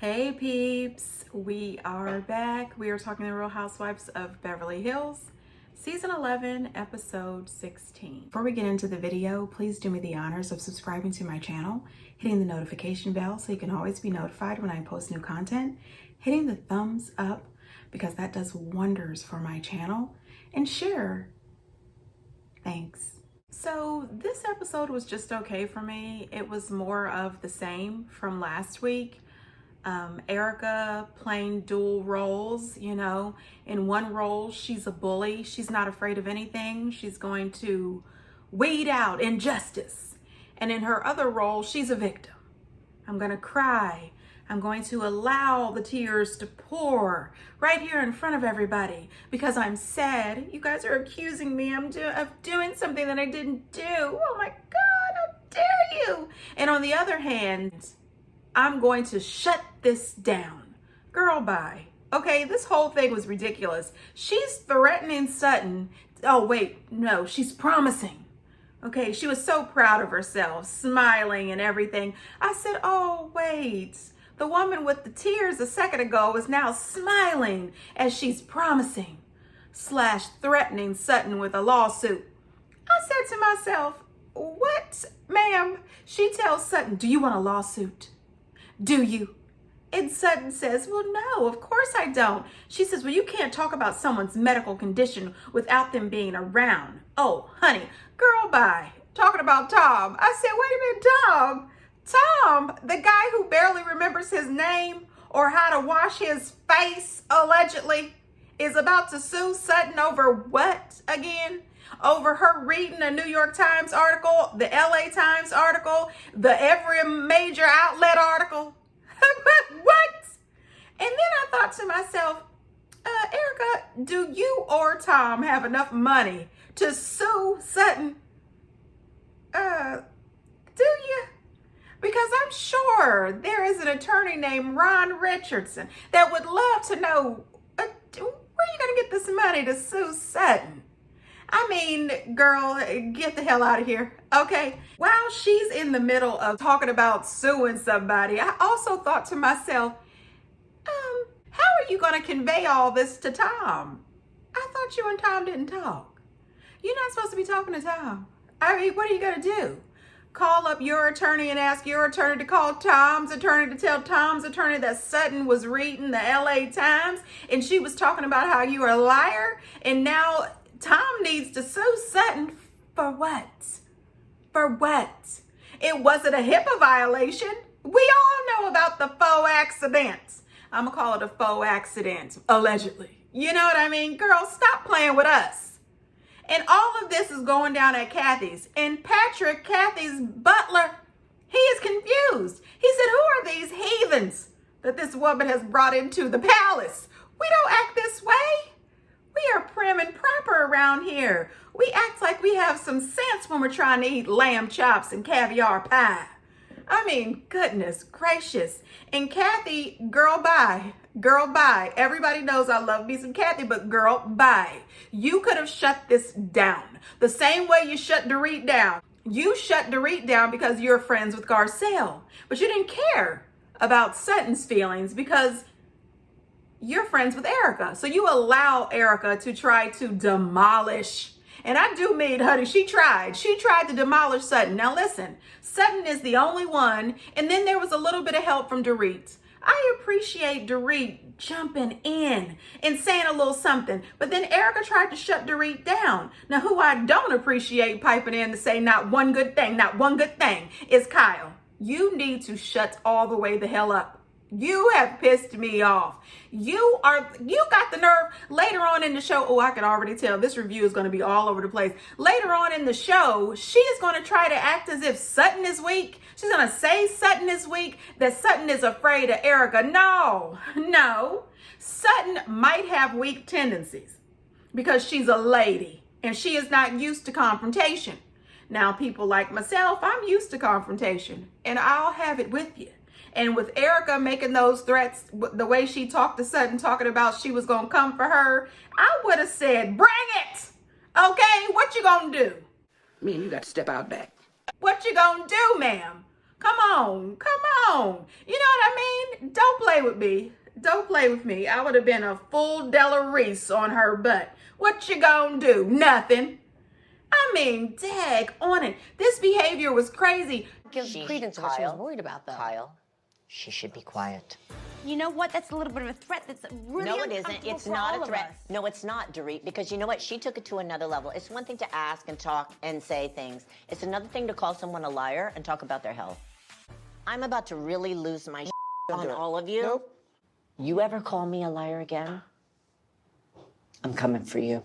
Hey peeps, we are back. We are talking the Real Housewives of Beverly Hills, season 11, episode 16. Before we get into the video, please do me the honors of subscribing to my channel, hitting the notification bell so you can always be notified when I post new content, hitting the thumbs up because that does wonders for my channel, and share. Thanks. So this episode was just okay for me. It was more of the same from last week. Erica playing dual roles, in one role, she's a bully. She's not afraid of anything. She's going to weed out injustice. And in her other role, she's a victim. I'm going to cry. I'm going to allow the tears to pour right here in front of everybody because I'm sad. You guys are accusing me of doing something that I didn't do. Oh my God, how dare you? And on the other hand, I'm going to shut this down. Girl, bye. Okay, this whole thing was ridiculous. She's threatening Sutton. Oh, wait, no, she's promising. Okay, she was so proud of herself, smiling and everything. I said, oh, wait. The woman with the tears a second ago is now smiling as she's promising / threatening Sutton with a lawsuit. I said to myself, what, ma'am? She tells Sutton, do you want a lawsuit? Do you? And Sutton says, well, no, of course I don't. She says, well, you can't talk about someone's medical condition without them being around. Oh, honey, girl, bye. Talking about Tom. I said, wait a minute, Tom. Tom, the guy who barely remembers his name or how to wash his face, allegedly, is about to sue Sutton over what again? Over her reading a New York Times article, the LA Times article, the every major outlet article. What? And then I thought to myself, Erica, do you or Tom have enough money to sue Sutton? Do you? Because I'm sure there is an attorney named Ron Richardson that would love to know, where are you going to get this money to sue Sutton? I mean, girl, get the hell out of here, okay? While she's in the middle of talking about suing somebody, I also thought to myself, how are you going to convey all this to Tom? I thought you and Tom didn't talk. You're not supposed to be talking to Tom. I mean, what are you going to do? Call up your attorney and ask your attorney to call Tom's attorney to tell Tom's attorney that Sutton was reading the LA Times and she was talking about how you are a liar, and now Tom needs to sue Sutton for what? For what? It wasn't a HIPAA violation. We all know about the faux accidents. I'm going to call it a faux accident, allegedly. You know what I mean? Girl, stop playing with us. And all of this is going down at Kathy's. And Patrick, Kathy's butler, he is confused. He said, who are these heathens that this woman has brought into the palace? We don't act this way. We are prim and proper around here. We act like we have some sense when we're trying to eat lamb chops and caviar pie. I mean, goodness gracious. And Kathy, girl, bye. Girl, bye. Everybody knows I love me some Kathy, but girl, bye. You could have shut this down. The same way you shut Dorit down. You shut Dorit down because you're friends with Garcelle. But you didn't care about Sutton's feelings because you're friends with Erica. So you allow Erica to try to demolish. And I do mean, honey, she tried. She tried to demolish Sutton. Now listen, Sutton is the only one. And then there was a little bit of help from Dorit. I appreciate Dorit jumping in and saying a little something. But then Erica tried to shut Dorit down. Now, who I don't appreciate piping in to say not one good thing is Kyle. You need to shut all the way the hell up. You have pissed me off. You got the nerve later on in the show. Oh, I can already tell this review is going to be all over the place. Later on in the show, she is going to try to act as if Sutton is weak. She's going to say Sutton is weak, that Sutton is afraid of Erica. No. Sutton might have weak tendencies because she's a lady and she is not used to confrontation. Now, people like myself, I'm used to confrontation and I'll have it with you. And with Erica making those threats, the way she talked to Sutton, talking about she was going to come for her, I would have said, bring it. Okay, what you going to do? Me and you got to step out back. What you going to do, ma'am? Come on, come on. You know what I mean? Don't play with me. Don't play with me. I would have been a full Della Reese on her butt. What you gonna do? Nothing. I mean, dag on it. This behavior was crazy. Gives credence to what she was worried about, though. Kyle, she should be quiet. You know what? That's a little bit of a threat. That's really No, it isn't. It's not a threat. Us. No, it's not, Dorit, because you know what? She took it to another level. It's one thing to ask and talk and say things. It's another thing to call someone a liar and talk about their health. I'm about to really lose my on all of you. Nope. You ever call me a liar again? I'm coming for you.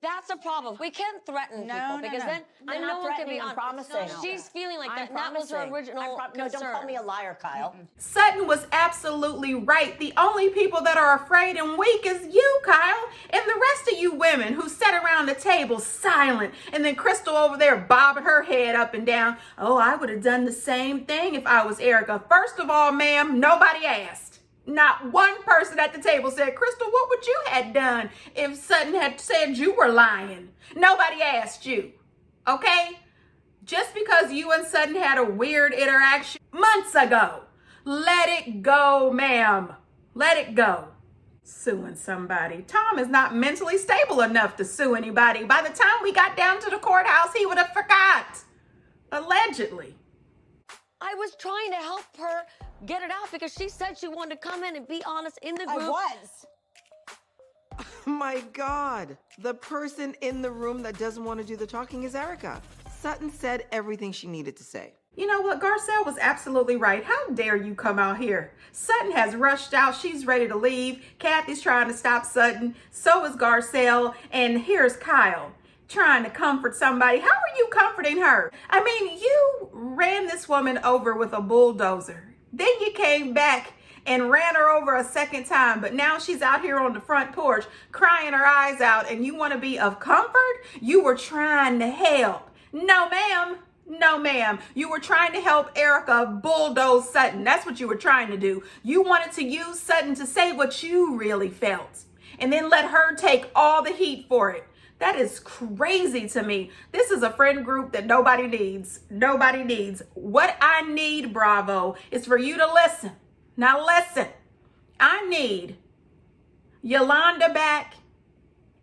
That's a problem. We can't threaten people because then no one can be I'm on. promising. She's feeling like that. I'm That was her promising. original No, concern. don't call me a liar, Kyle. Sutton was absolutely right. The only people that are afraid and weak is you, Kyle, and the rest of you women who sat around the table silent, and then Crystal over there bobbing her head up and down. Oh, I would have done the same thing if I was Erica. First of all, ma'am, nobody asked. Not one person at the table said, Crystal, what would you have done if Sutton had said you were lying? Nobody asked you, okay? Just because you and Sutton had a weird interaction months ago, let it go, ma'am. Let it go. Suing somebody. Tom is not mentally stable enough to sue anybody. By the time we got down to the courthouse, he would have forgot. Allegedly. I was trying to help her get it out because she said she wanted to come in and be honest in the group. I was. My God. The person in the room that doesn't want to do the talking is Erica. Sutton said everything she needed to say. You know what? Garcelle was absolutely right. How dare you come out here? Sutton has rushed out. She's ready to leave. Kathy's trying to stop Sutton. So is Garcelle. And here's Kyle trying to comfort somebody. How are you comforting her? I mean, you ran this woman over with a bulldozer. Then you came back and ran her over a second time, but now she's out here on the front porch crying her eyes out, and you want to be of comfort? You were trying to help. No, ma'am. No, ma'am. You were trying to help Erica bulldoze Sutton. That's what you were trying to do. You wanted to use Sutton to say what you really felt, and then let her take all the heat for it. That is crazy to me. This is a friend group that nobody needs. Nobody needs. What I need, Bravo, is for you to listen. Now listen. I need Yolanda back,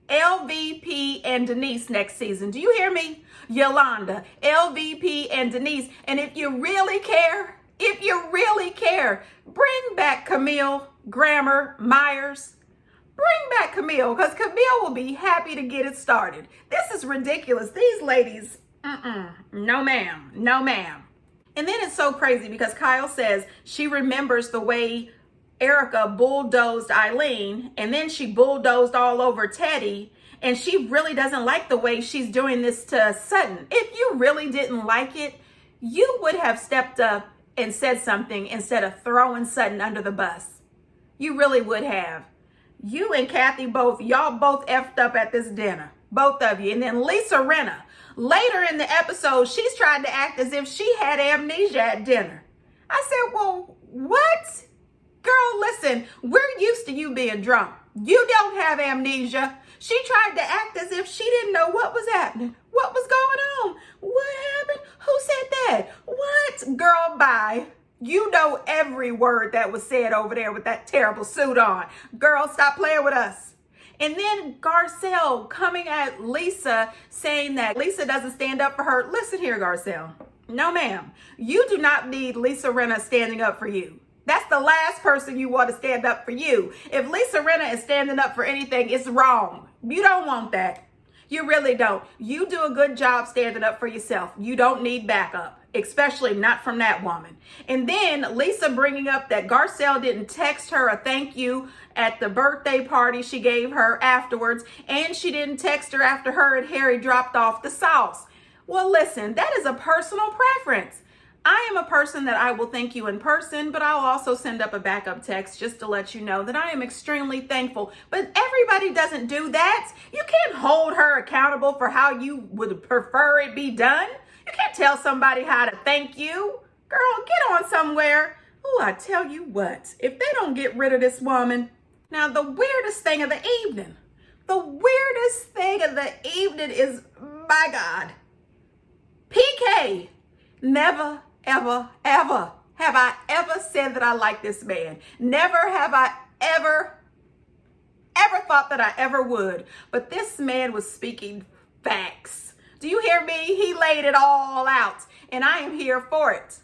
LVP, and Denise next season. Do you hear me? Yolanda, LVP, and Denise. And if you really care, bring back Camille, Grammer, Myers. Bring back Camille, because Camille will be happy to get it started. This is ridiculous. These ladies, no ma'am, no ma'am. And then it's so crazy because Kyle says she remembers the way Erica bulldozed Eileen, and then she bulldozed all over Teddy, and she really doesn't like the way she's doing this to Sutton. If you really didn't like it, you would have stepped up and said something instead of throwing Sutton under the bus. You really would have. You and Kathy y'all both effed up at this dinner. Both of you. And then Lisa Rinna, later in the episode, she's trying to act as if she had amnesia at dinner. I said, well, what? Girl, listen, we're used to you being drunk. You don't have amnesia. She tried to act as if she didn't know what was happening. What was going on? What happened? Who said that? What? Girl, bye. You know every word that was said over there with that terrible suit on. Girl, stop playing with us. And then Garcelle coming at Lisa saying that Lisa doesn't stand up for her. Listen here, Garcelle. No, ma'am. You do not need Lisa Rinna standing up for you. That's the last person you want to stand up for you. If Lisa Rinna is standing up for anything, it's wrong. You don't want that. You really don't. You do a good job standing up for yourself. You don't need backup, especially not from that woman. And then Lisa bringing up that Garcelle didn't text her a thank you at the birthday party she gave her afterwards, and she didn't text her after her and Harry dropped off the sauce. Well, listen, that is a personal preference. I am a person that I will thank you in person, but I'll also send up a backup text just to let you know that I am extremely thankful. But everybody doesn't do that. You can't hold her accountable for how you would prefer it be done. You can't tell somebody how to thank you. Girl, get on somewhere. Oh, I tell you what, if they don't get rid of this woman. Now, the weirdest thing of the evening is, my God, PK Never, ever, ever have I ever said that I like this man. Never have I ever thought that I ever would. But this man was speaking facts. Do you hear me? He laid it all out, and I am here for it.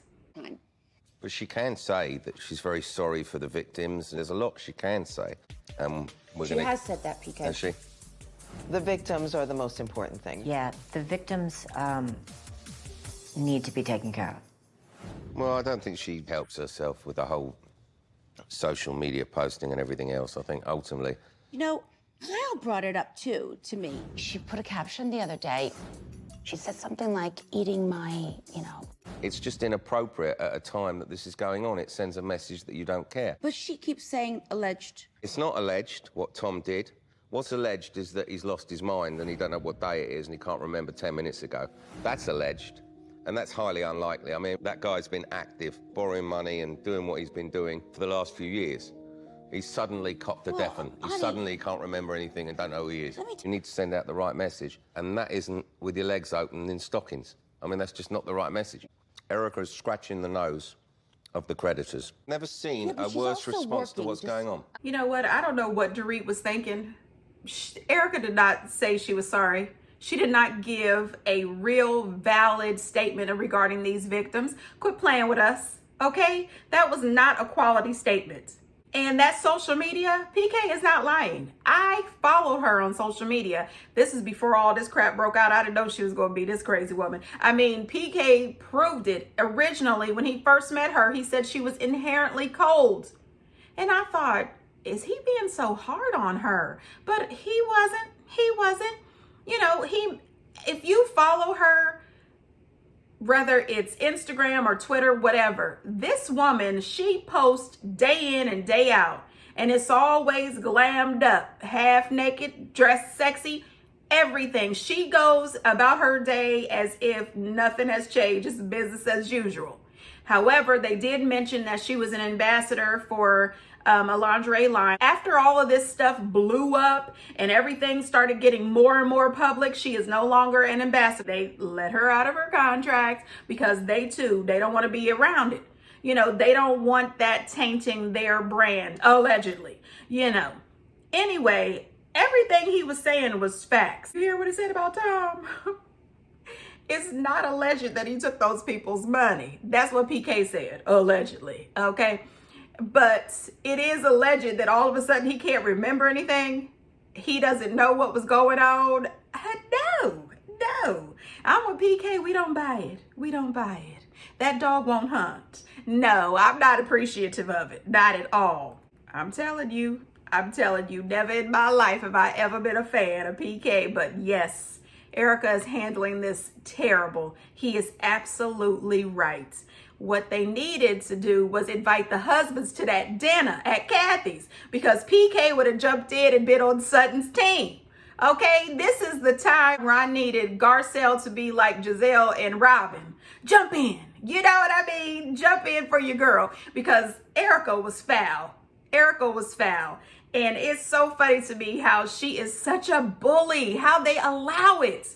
But she can say that she's very sorry for the victims. There's a lot she can say. She has said that, PK. Has she? The victims are the most important thing. Yeah, the victims need to be taken care of. Well, I don't think she helps herself with the whole social media posting and everything else. I think ultimately... You know, Kyle brought it up too, to me. She put a caption the other day. She said something like, eating my, It's just inappropriate at a time that this is going on. It sends a message that you don't care. But she keeps saying alleged. It's not alleged what Tom did. What's alleged is that he's lost his mind and he don't know what day it is and he can't remember 10 minutes ago. That's alleged. And that's highly unlikely. I mean, that guy's been active, borrowing money and doing what he's been doing for the last few years. He's suddenly copped a deafen. He suddenly can't remember anything and don't know who he is. You need to send out the right message. And that isn't with your legs open in stockings. I mean, that's just not the right message. Erica is scratching the nose of the creditors. Never seen a worse response to what's going on. You know what? I don't know what Dorit was thinking. Erica did not say she was sorry. She did not give a real valid statement regarding these victims. Quit playing with us, okay? That was not a quality statement. And that social media, PK is not lying. I followed her on social media. This is before all this crap broke out. I didn't know she was going to be this crazy woman. I mean, PK proved it. Originally, when he first met her, he said she was inherently cold. And I thought, is he being so hard on her? But he wasn't. He wasn't. You know, if you follow her, whether it's Instagram or Twitter, whatever, this woman, she posts day in and day out. And it's always glammed up, half naked, dressed sexy, everything. She goes about her day as if nothing has changed. It's business as usual. However, they did mention that she was an ambassador for a lingerie line. After all of this stuff blew up and everything started getting more and more public, she is no longer an ambassador. They let her out of her contract because they don't want to be around it. You know, they don't want that tainting their brand, allegedly, you know. Anyway, everything he was saying was facts. You hear what he said about Tom? It's not alleged that he took those people's money. That's what PK said, allegedly, okay? But it is alleged that all of a sudden he can't remember anything. He doesn't know what was going on. No. I'm with PK. We don't buy it. We don't buy it. That dog won't hunt. No, I'm not appreciative of it. Not at all. I'm telling you, never in my life have I ever been a fan of PK. But yes, Erica is handling this terrible. He is absolutely right. What they needed to do was invite the husbands to that dinner at Kathy's because PK would have jumped in and been on Sutton's team. Okay, this is the time where I needed Garcelle to be like Giselle and Robin. Jump in. You know what I mean? Jump in for your girl because Erica was foul. And it's so funny to me how she is such a bully, how they allow it.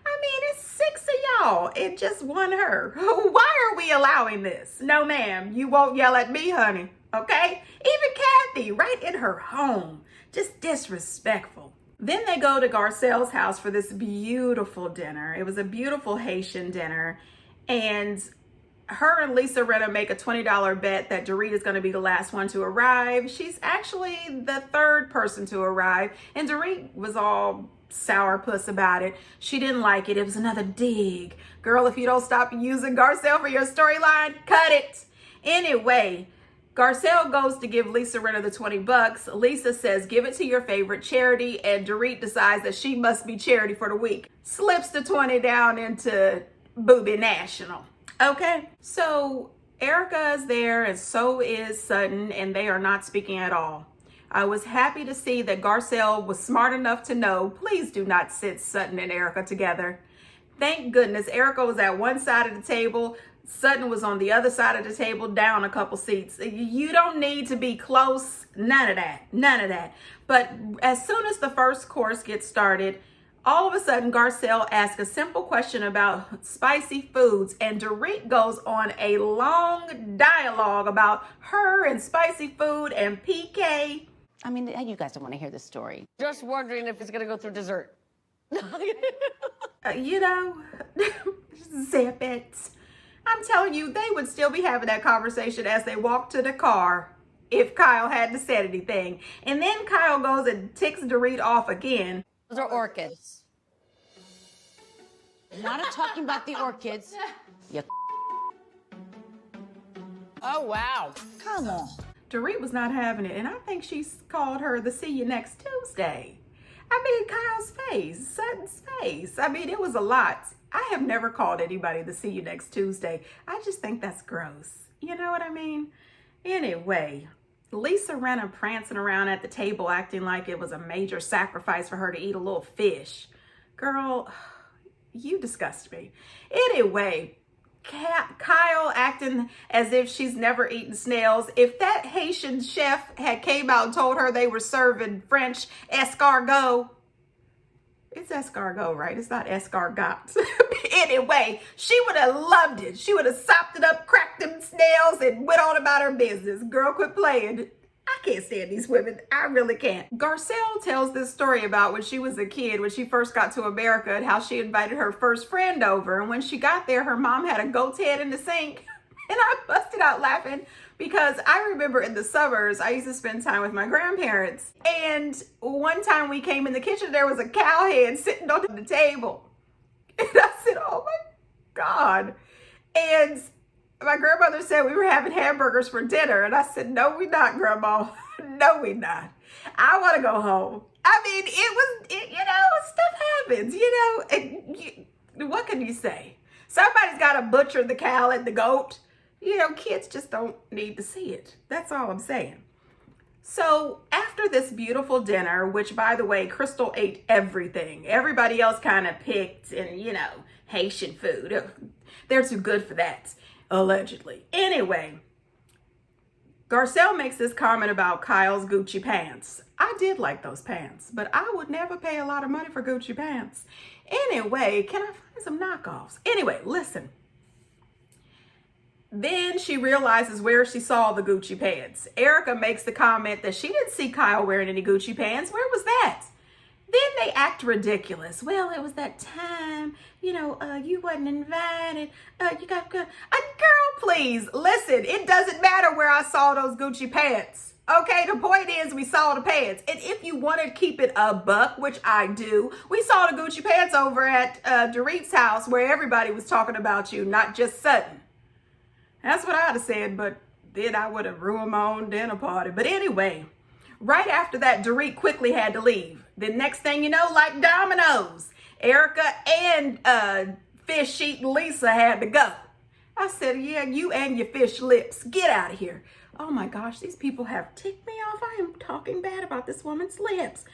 I mean, it's 6 of y'all and just one her. Why are we allowing this? No, ma'am, you won't yell at me, honey, okay? Even Kathy, right in her home, just disrespectful. Then they go to Garcelle's house for this beautiful dinner. It was a beautiful Haitian dinner. And her and Lisa Rinna make a $20 bet that Dorit is going to be the last one to arrive. She's actually the third person to arrive. And Dorit was all sourpuss about it. She didn't like it. It was another dig. Girl, if you don't stop using Garcelle for your storyline, cut it. Anyway, Garcelle goes to give Lisa Rinna the $20. Lisa says, give it to your favorite charity. And Dorit decides that she must be charity for the week. Slips the 20 down into Booby National. Okay, so Erica is there and so is Sutton, and they are not speaking at all. I was happy to see that Garcelle was smart enough to know, please do not sit Sutton and Erica together. Thank goodness Erica was at one side of the table. Sutton was on the other side of the table, down a couple seats. You don't need to be close. None of that. But as soon as the first course gets started, All of a sudden, Garcelle asks a simple question about spicy foods, and Dorit goes on a long dialogue about her and spicy food and PK. I mean, you guys don't want to hear this story. Just wondering if it's gonna go through dessert. You know, zip it. I'm telling you, they would still be having that conversation as they walk to the car if Kyle hadn't said anything. And then Kyle goes and ticks Dorit off again. Those are orchids. Not talking about the orchids. You. Oh, wow. Come on. Dorit was not having it, and I think she called her the see you next Tuesday. I mean, Kyle's face, Sutton's face. I mean, it was a lot. I have never called anybody the see you next Tuesday. I just think that's gross. You know what I mean? Anyway, Lisa Rinna prancing around at the table acting like it was a major sacrifice for her to eat a little fish. Girl, you disgust me. Anyway, Kyle acting as if she's never eaten snails. If that Haitian chef had came out and told her they were serving French escargot, it's escargot, right? It's not escargot. Anyway, she would have loved it. She would have sopped it up, cracked them snails, and went on about her business. Girl, quit playing. I can't stand these women. I really can't. Garcelle tells this story about when she was a kid, when she first got to America, and how she invited her first friend over. And when she got there, her mom had a goat's head in the sink. And I busted out laughing because I remember in the summers, I used to spend time with my grandparents. And one time we came in the kitchen, there was a cow head sitting on the table. And I said, oh my God. And my grandmother said we were having hamburgers for dinner. And I said, no, we not, Grandma. No, we not. I want to go home. I mean, stuff happens, and what can you say? Somebody's got to butcher the cow and the goat. Kids just don't need to see it. That's all I'm saying. So after this beautiful dinner, which by the way, Crystal ate everything. Everybody else kind of picked and, Haitian food. They're too good for that, allegedly. Anyway, Garcelle makes this comment about Kyle's Gucci pants. I did like those pants, but I would never pay a lot of money for Gucci pants. Anyway, can I find some knockoffs? Anyway, listen. Then she realizes where she saw the Gucci pants. Erica makes the comment that she didn't see Kyle wearing any Gucci pants. Where was that? Then they act ridiculous. Well, it was that time, you wasn't invited. You got good. Girl, please, listen, it doesn't matter where I saw those Gucci pants. Okay, the point is we saw the pants. And if you want to keep it a buck, which I do, we saw the Gucci pants over at Dorit's house where everybody was talking about you, not just Sutton. That's what I'd have said, but then I would have ruined my own dinner party. But anyway, right after that, Dorit quickly had to leave. The next thing you know, like dominoes, Erica and fish eating Lisa had to go. I said, yeah, you and your fish lips, get out of here. Oh my gosh, these people have ticked me off. I am talking bad about this woman's lips.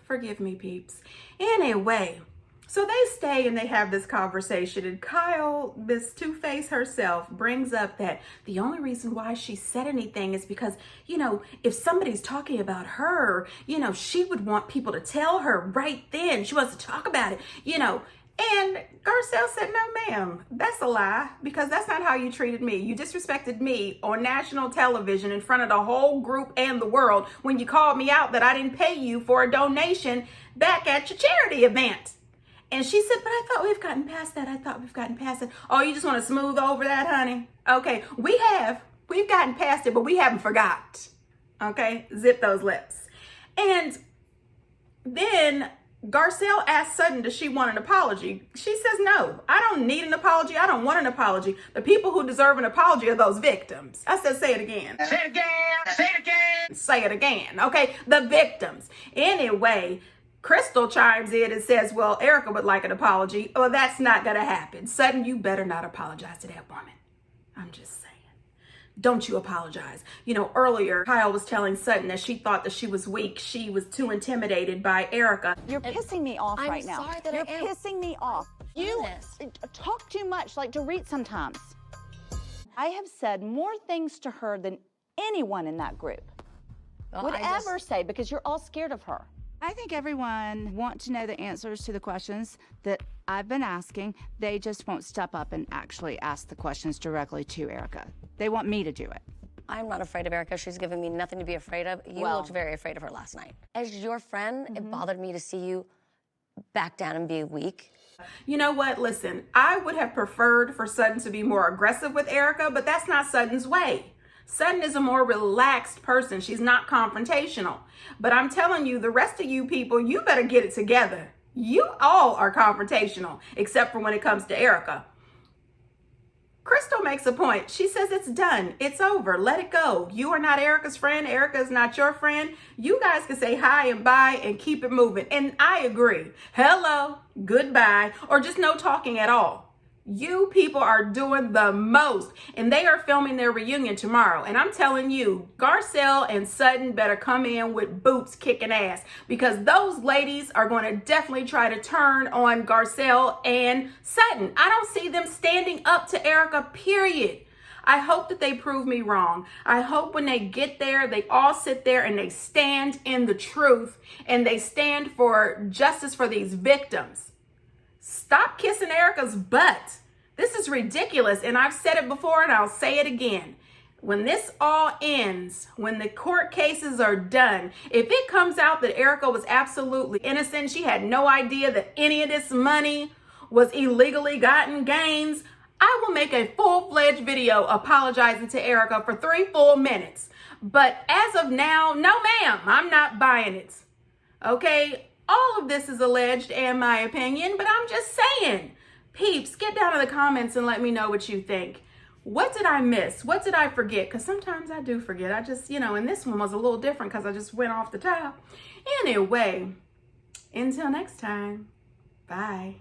Forgive me, peeps. Anyway, so they stay and they have this conversation, and Kyle, Miss Two-Face herself, brings up that the only reason why she said anything is because, if somebody's talking about her, she would want people to tell her right then. She wants to talk about it, And Garcelle said, no, ma'am, that's a lie, because that's not how you treated me. You disrespected me on national television in front of the whole group and the world when you called me out that I didn't pay you for a donation back at your charity event. And she said, but I thought we've gotten past that. Oh, you just want to smooth over that, honey? Okay, we've gotten past it, but we haven't forgot. Okay, zip those lips. And then Garcelle asked Sutton, does she want an apology? She says, no, I don't need an apology. I don't want an apology. The people who deserve an apology are those victims. I said, say it again. Say it again. Say it again. Say it again. Okay, the victims. Anyway, Crystal chimes in and says, well, Erica would like an apology. Well, that's not going to happen. Sutton, you better not apologize to that woman. I'm just saying. Don't you apologize. Earlier, Kyle was telling Sutton that she thought that she was weak. She was too intimidated by Erica. You're pissing me off right now. I'm sorry that You're I am. pissing me off. You talk too much like Dorit sometimes. I have said more things to her than anyone in that group would ever say, because you're all scared of her. I think everyone wants to know the answers to the questions that I've been asking. They just won't step up and actually ask the questions directly to Erica. They want me to do it. I'm not afraid of Erica. She's given me nothing to be afraid of. You looked very afraid of her last night. As your friend, it bothered me to see you back down and be weak. You know what? Listen, I would have preferred for Sutton to be more aggressive with Erica, but that's not Sutton's way. Sutton is a more relaxed person. She's not confrontational. But I'm telling you, the rest of you people, you better get it together. You all are confrontational, except for when it comes to Erica. Crystal makes a point. She says it's done. It's over. Let it go. You are not Erica's friend. Erica is not your friend. You guys can say hi and bye and keep it moving. And I agree. Hello, goodbye, or just no talking at all. You people are doing the most, and they are filming their reunion tomorrow. And I'm telling you, Garcelle and Sutton better come in with boots kicking ass, because those ladies are going to definitely try to turn on Garcelle and Sutton. I don't see them standing up to Erica, period. I hope that they prove me wrong. I hope when they get there, they all sit there and they stand in the truth and they stand for justice for these victims. Stop kissing Erica's butt. This is ridiculous. And I've said it before and I'll say it again. When this all ends, when the court cases are done, if it comes out that Erica was absolutely innocent, she had no idea that any of this money was illegally gotten gains, I will make a full-fledged video apologizing to Erica for 3 full minutes. But as of now, no ma'am, I'm not buying it. Okay? All of this is alleged and my opinion, but I'm just saying. Peeps, get down in the comments and let me know what you think. What did I miss? What did I forget? Because sometimes I do forget. I just, and this one was a little different because I just went off the top. Anyway, until next time, bye.